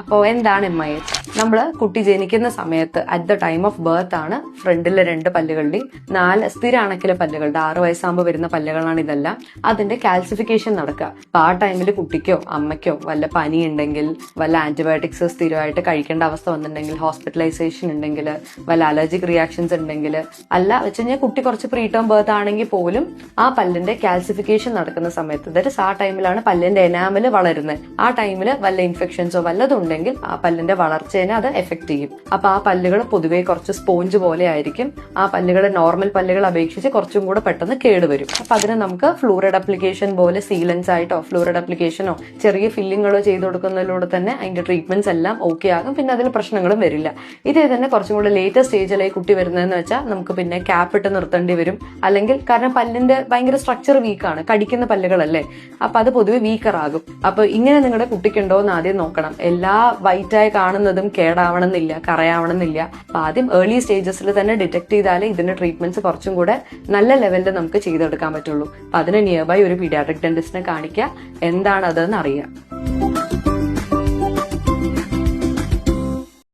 അപ്പോൾ എന്താണ് MIH? നമ്മൾ കുട്ടി ജനിക്കുന്ന സമയത്ത് at the time of birth ആണ് ഫ്രണ്ടിലെ 2 പല്ലുകളുടെയും 4 സ്ഥിര അണക്കിലെ പല്ലുകളുടെ 6 വയസ്സാകുമ്പോൾ വരുന്ന പല്ലുകളാണ് ഇതെല്ലാം. അതിന്റെ കാൽസിഫിക്കേഷൻ നടക്കുക. അപ്പൊ ആ ടൈമിൽ കുട്ടിക്കോ അമ്മയ്ക്കോ വല്ല പനി ഉണ്ടെങ്കിൽ, വല്ല ആന്റിബയോട്ടിക്സ് സ്ഥിരമായിട്ട് കഴിക്കേണ്ട അവസ്ഥ വന്നിട്ടുണ്ടെങ്കിൽ, ഹോസ്പിറ്റലൈസേഷൻ ഉണ്ടെങ്കിൽ, വല്ല അലർജിക് റിയാക്ഷൻസ് ഉണ്ടെങ്കിൽ, അല്ല വെച്ച് കഴിഞ്ഞാൽ കുട്ടി കുറച്ച് പ്രീ ടേം ബർത്ത് ആണെങ്കിൽ പോലും ആ പല്ലിന്റെ കാൽസിഫിക്കേഷൻ നടക്കുന്ന സമയത്ത്, ദാറ്റ് ആ ടൈമിലാണ് പല്ലിന്റെ എനാമൽ വളരുന്നത്. ആ ടൈമിൽ വല്ല ഇൻഫെക്ഷൻസോ വല്ലതും ഉണ്ടെങ്കിൽ ആ പല്ലിന്റെ വളർച്ചേനെ അത് എഫക്ട് ചെയ്യും. അപ്പൊ ആ പല്ലുകൾ പൊതുവെ കുറച്ച് സ്പോഞ്ച് പോലെ ആയിരിക്കും. ആ പല്ലുകൾ നോർമൽ പല്ലുകൾ അപേക്ഷിച്ച് കുറച്ചും കൂടെ പെട്ടെന്ന് കേടുവരും. അപ്പൊ അതിന് നമുക്ക് ഫ്ലൂറിഡ് അപ്ലിക്കേഷൻ പോലെ സീലൻസ് ആയിട്ടോ ഫ്ലൂറിഡ് അപ്ലിക്കേഷനോ ചെറിയ ഫില്ലിങ്ങുകളോ ചെയ്ത് കൊടുക്കുന്നതിലൂടെ തന്നെ അതിന്റെ ട്രീറ്റ്മെന്റ്സ് എല്ലാം ഓക്കെ ആകും. പിന്നെ അതിൽ പ്രശ്നങ്ങളും വരില്ല. ഇതേ തന്നെ കുറച്ചും കൂടെ ലേറ്റർ സ്റ്റേജിലായി കുട്ടി വരുന്നതെന്ന് വെച്ചാൽ നമുക്ക് പിന്നെ ക്യാപ്പ് ഇട്ട് നിർത്തേണ്ടി വരും. അല്ലെങ്കിൽ കാരണം പല്ലിന്റെ ഭയങ്കര സ്ട്രക്ചർ വീക്കാണ്, കടിക്കുന്ന പല്ലുകളല്ലേ, അപ്പൊ അത് പൊതുവെ വീക്കർ ആകും. അപ്പൊ ഇങ്ങനെ നിങ്ങളുടെ കുട്ടിക്കുണ്ടോ എന്ന് ആദ്യം നോക്കണം. എല്ലാ വൈറ്റായി കാണുന്നതും കേടാവണമെന്നില്ല, കറയാവണമെന്നില്ല. അപ്പൊ ആദ്യം ഏർലി സ്റ്റേജസിൽ തന്നെ ഡിറ്റക്ട് ചെയ്താലേ ഇതിന്റെ ട്രീറ്റ്മെന്റ്സ് കുറച്ചും കൂടെ നല്ല ലെവലിൽ നമുക്ക് ചെയ്തെടുക്കാൻ പറ്റുള്ളൂ. അപ്പൊ അതിന് നിയർ ബൈ ഒരു പീഡിയാട്രിക് ഡെന്റിസ്റ്റിനെ കാണിക്കുക, എന്താണ് അതെന്ന് അറിയാം.